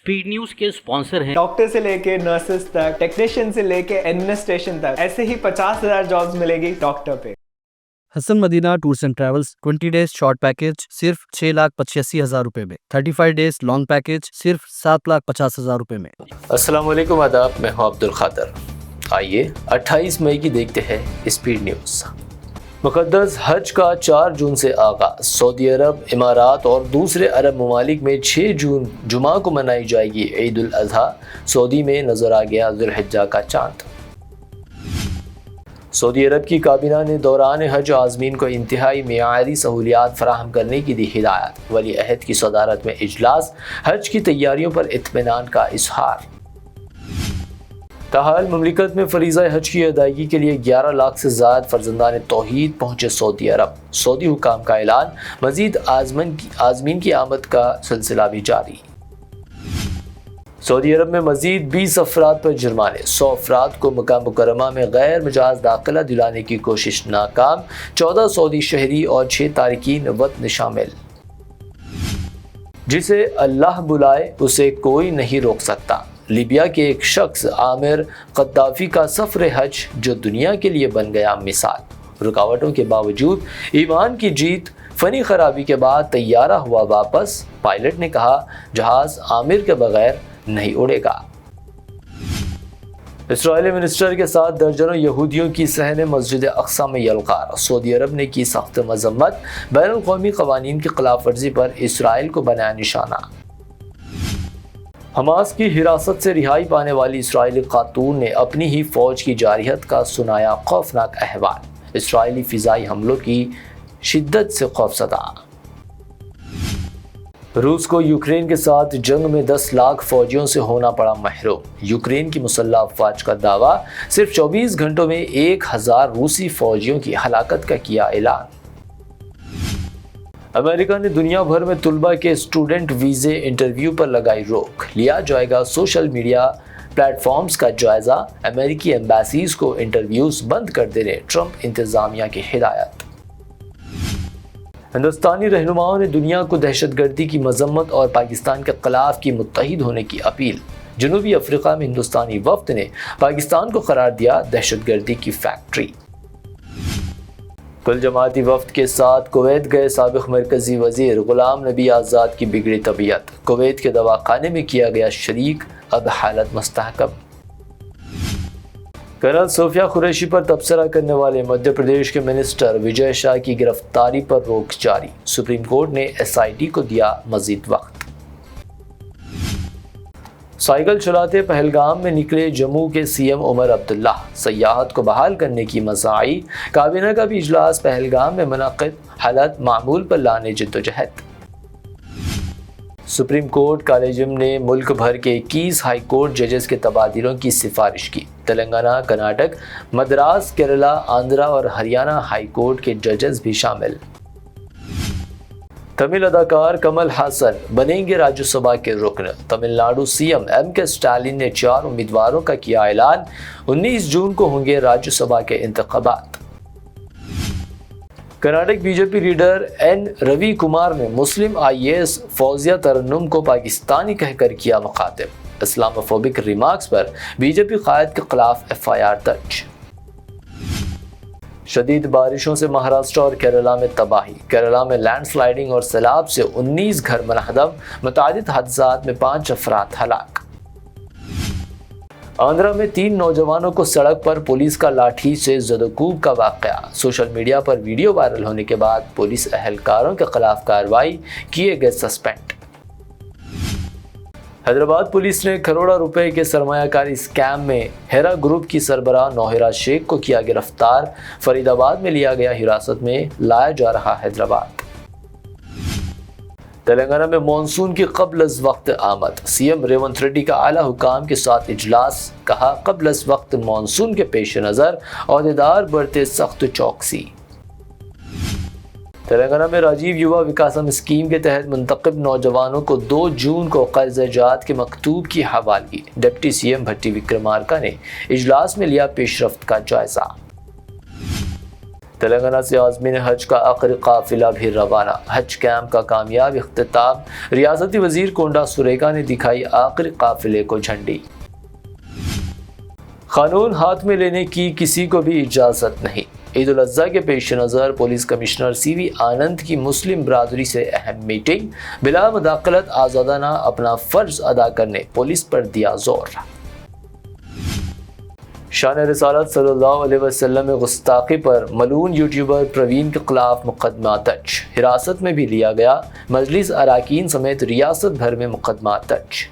Speed news के sponsor हैं doctor से लेके नर्सेस तक, टेक्नीशियन से लेके एडमिनिस्ट्रेशन तक, ऐसे ही 50,000 जॉब्स मिलेगी डॉक्टर पे। Hasan Madina tours and travels 20 days short package सिर्फ 6,85,000 रुपए में, 35 डेज लॉन्ग पैकेज सिर्फ 7,50,000 रुपए में। अस्सलाम वालेकुम, आदाब, मैं हूं अब्दुल खादर। आइए 28 मई की देखते हैं स्पीड न्यूज़। मुक़द्दस हज का 4 जून से आगाज़। सऊदी अरब, इमारात और दूसरे अरब ममालिक में 6 जून जुमा को मनाई जाएगी ईद उल अज़हा। सऊदी में नज़र आ गया ज़ुल्हिज्जा का चांद। सऊदी अरब की काबीना ने दौरान हज आज़मीन को इंतहाई मेयारी सहूलियात फराहम करने की दी हिदायत। वली अहद की सदारत में इजलास, हज की तैयारियों पर इत्मीनान का इजहार। ताहाल ममलिकत में फरीज़ा हज की अदायगी के लिए 11 लाख से ज़्यादा फर्जंदान तौहीद पहुँचे सऊदी अरब। सऊदी हुकाम का ऐलान, मज़ीद आज़मीन की आमद का सिलसिला भी जारी। सऊदी अरब में मज़ीद 20 अफराद पर जुर्माने। 100 अफराद को मक्का मुकरमा में गैर मजाज दाखिला दिलाने की कोशिश नाकाम। 14 सऊदी शहरी और 6 तारिकीन वतन शामिल। जिसे अल्लाह बुलाए उसे कोई नहीं रोक सकता। लीबिया के एक शख्स आमिर कद्दाफी का सफ़र हज जो दुनिया के लिए बन गया मिसाल। रुकावटों के बावजूद ईमान की जीत, फनी खराबी के बाद तैयारा हुआ वापस। पायलट ने कहा, जहाज आमिर के बगैर नहीं उड़ेगा। इस्राएली मिनिस्टर के साथ दर्जनों यहूदियों की सहने मस्जिद अक्सा में यलगार। सऊदी अरब ने की सख्त मजम्मत। बैनुल क़ौमी क़वानीन की खिलाफ वर्जी पर इसराइल को बनाया निशाना। हमास की हिरासत से रिहाई पाने वाली इसराइली खातून ने अपनी ही फौज की जारियत का सुनाया खौफनाक अहवाल। इसराइली फ़िज़ाई हमलों की शिद्दत से खौफज़दा। रूस को यूक्रेन के साथ जंग में 10 लाख फौजियों से होना पड़ा महरूम। यूक्रेन की मुसल्लह अफ़वाज का दावा, सिर्फ 24 घंटों में 1000 रूसी फौजियों की हलाकत का किया ऐलान। अमेरिका ने दुनिया भर में तुलबा के स्टूडेंट वीज़े इंटरव्यू पर लगाई रोक। लिया जाएगा सोशल मीडिया प्लेटफॉर्म्स का जायज़ा। अमेरिकी एम्बेसीज को इंटरव्यूज़ बंद कर देने ट्रंप इंतज़ामिया की हिदायत। हिंदुस्तानी रहनुमाओं ने दुनिया को दहशतगर्दी की मजम्मत और पाकिस्तान के खिलाफ की मुत्तहिद होने की अपील। जनूबी अफ्रीका में हिंदुस्तानी वफ्द ने पाकिस्तान को करार दिया दहशतगर्दी की फैक्ट्री। कुल जमाती वफ्द के साथ कुवैत गए साबिक़ मरकज़ी वज़ीर ग़ुलाम नबी आज़ाद की बिगड़ी तबीयत। कुवैत के दवाखाने में किया गया शरीक, अब हालत मुस्तहकम। कर्नल सोफिया कुरैशी पर तबसरा करने वाले मध्य प्रदेश के मिनिस्टर विजय शाह की गिरफ्तारी पर रोक जारी। सुप्रीम कोर्ट ने SIT को दिया मज़ीद वक्त। साइकिल चलाते पहलगाम में निकले जम्मू के CM उमर अब्दुल्ला। सयाहत को बहाल करने की मसाई। काबीना का भी इजलास पहलगाम में मुनक़िद, हालत मामूल पर लाने जिद्दोजहद। सुप्रीम कोर्ट कॉलेजियम ने मुल्क भर के 21 हाई कोर्ट जजेस के तबादलों की सिफारिश की। तेलंगाना, कर्नाटक, मद्रास, केरला, आंध्रा और हरियाणा हाई कोर्ट के जजेस भी शामिल। तमिल अदाकार कमल हासन बनेंगे राज्यसभा के रुकन। Tamil Nadu CM M.K. स्टालिन ने 4 उम्मीदवारों का किया ऐलान। 19 जून को होंगे राज्यसभा के इंतखाबात। Karnataka BJP leader N. Ravi Kumar ने मुस्लिम IAS फौजिया तरन्नुम को पाकिस्तानी कहकर किया मुखातिब। इस्लामोफोबिक रिमार्क्स पर BJP कायद के खिलाफ FIR दर्ज। शदीद बारिशों से महाराष्ट्र और केरला में तबाही। केरला में लैंडस्लाइडिंग और सैलाब से 19 घर मनहदम। मुतादिद हादसात में 5 अफराद हलाक। आंध्रा में 3 नौजवानों को सड़क पर पुलिस का लाठी से ज़दोकूब का वाक़या। सोशल मीडिया पर वीडियो वायरल होने के बाद पुलिस अहलकारों के खिलाफ कार्रवाई, किए गए सस्पेंड। हैदराबाद पुलिस ने करोड़ों रुपए के सरमायाकारी स्कैम में हेरा ग्रुप की सरबराह नौहिरा शेख को किया गिरफ्तार। फरीदाबाद में लिया गया हिरासत में, लाया जा रहा हैदराबाद। तेलंगाना में मानसून की क़ब्ल अज़ वक्त आमद। CM रेवंत रेड्डी का आला हुकाम के साथ इजलास। कहा, क़ब्ल अज़ वक्त मानसून के पेश नज़र ओहदेदार बरते सख्त चौकसी। तेलंगाना में राजीव युवा विकासम स्कीम के तहत मुंतखब नौजवानों को 2 जून को कर्ज़ जात के मकतूब की हवालगी। डिप्टी CM भट्टी विक्रमार्का ने इजलास में लिया पेशरफ्त का जायजा। تلنگانہ سے عازمین حج کا آخری قافلہ بھی روانہ، حج کیمپ کا کامیاب اختتام، ریاستی وزیر کونڈا سریگا نے دکھائی آخری قافلے کو جھنڈی۔ قانون ہاتھ میں لینے کی کسی کو بھی اجازت نہیں، عید الاضحیٰ کے پیش نظر پولیس کمشنر سی وی آنند کی مسلم برادری سے اہم میٹنگ، بلا مداخلت آزادانہ اپنا فرض ادا کرنے پولیس پر دیا زور۔ شان رسالت صلی اللہ علیہ وسلم میں گستاخی پر ملعون یوٹیوبر پروین کے خلاف مقدمہ درج، حراست میں بھی لیا گیا، مجلس اراکین سمیت ریاست بھر میں مقدمہ درج۔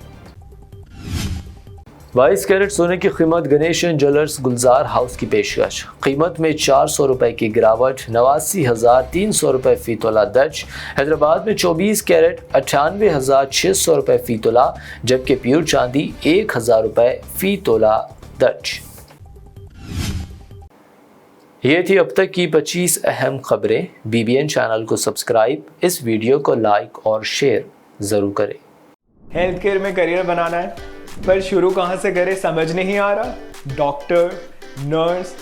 22 کیرٹ سونے کی قیمت گنیشن جیولرز گلزار ہاؤس کی پیشکش، قیمت میں 400 روپے کی گراوٹ، 89,300 روپے فی تولہ درج۔ حیدرآباد میں 24 کیرٹ 98,600 روپے فی تولہ، جبکہ پیور چاندی 1,000 روپے فی تولہ درج۔ یہ تھی اب تک کی 25 اہم خبریں۔ BBN چینل کو سبسکرائب، اس ویڈیو کو لائک اور شیئر ضرور کریں۔ ہیلتھ کیئر میں کریئر بنانا ہے پر شروع کہاں سے کرے سمجھ نہیں آ رہا؟ Doctor, nurse,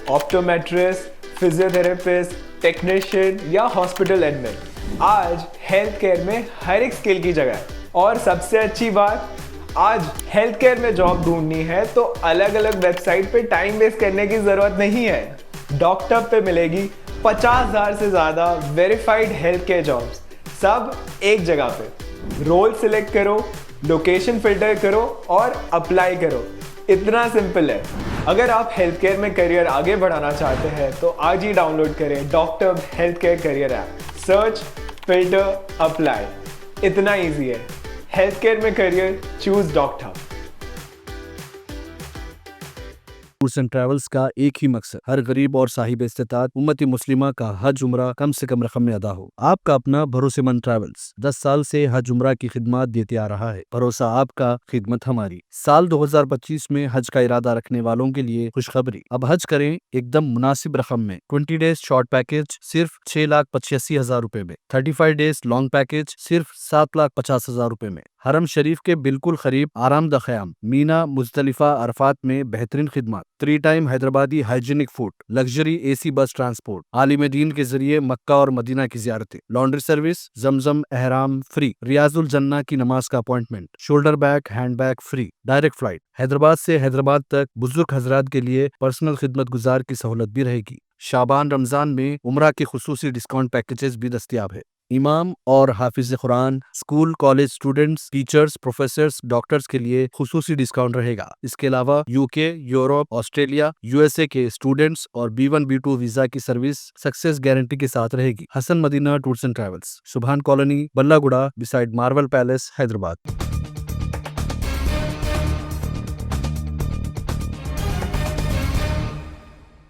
optometrist, physio therapist, technician یا ہاسپٹل ایڈمن، آج ہیلتھ کیئر میں ہر ایک اسکل کی جگہ ہے۔ اور سب سے اچھی بات، آج ہیلتھ کیئر میں جاب ڈھونڈنی ہے تو الگ الگ ویب سائٹ پہ ٹائم ویسٹ کرنے کی ضرورت نہیں ہے۔ ڈاکٹر پہ ملے گی 50,000 سے زیادہ ویریفائڈ ہیلتھ کیئر جابس، سب ایک جگہ پہ۔ رول سلیکٹ کرو، لوکیشن فلٹر کرو اور اپلائی کرو، اتنا سمپل ہے۔ اگر آپ ہیلتھ کیئر میں کیریئر آگے بڑھانا چاہتے ہیں تو آج ہی ڈاؤن لوڈ کریں doctor health care career app. Search, filter, apply, اتنا ایزی ہے۔ ہیلتھ کیئر میں career, choose doctor. Tours and travels کا ایک ہی مقصد، ہر غریب اور صاحب استطاعت امت مسلمہ کا حج عمرہ کم سے کم رقم میں ادا ہو۔ آپ کا اپنا بھروسے مند ٹریولز 10 سال سے حج عمرہ کی خدمات دیتے آ رہا ہے۔ بھروسہ آپ کا، خدمت ہماری۔ سال 2025 میں حج کا ارادہ رکھنے والوں کے لیے خوشخبری، اب حج کریں ایک دم مناسب رقم میں۔ 20 ڈیز شارٹ پیکج صرف 6,85,000 روپے میں، 35 ڈیز لانگ پیکج صرف 7,50,000 روپے میں۔ حرم شریف کے بالکل قریب آرام دہ قیام، مینا، مزدلفہ، عرفات میں بہترین خدمات، 3 time Hyderabadi hygienic food, luxury AC بس ٹرانسپورٹ، عالم دین کے ذریعے مکہ اور مدینہ کی زیارتیں، لانڈری سروس، زمزم احرام فری، ریاض الجنہ کی نماز کا appointment, shoulder bag, hand bag free, direct flight Hyderabad سے حیدرآباد تک، بزرگ حضرات کے لیے پرسنل خدمت گزار کی سہولت بھی رہے گی۔ شعبان رمضان میں عمرہ کے خصوصی ڈسکاؤنٹ پیکیجز بھی دستیاب ہے۔ امام اور حافظ قرآن، school college students, teachers, professors, doctors کے لیے خصوصی ڈسکاؤنٹ رہے گا۔ اس کے علاوہ UK، یورپ، آسٹریلیا، USA کے اسٹوڈنٹس اور B1 B2 ویزا کی سروس سکسیس گارنٹی کے ساتھ رہے گی۔ حسن مدینہ ٹورس اینڈ ٹریولز، سبحان کالونی، بلہ گڑا، بسائڈ مارول پیلیس، حیدرآباد۔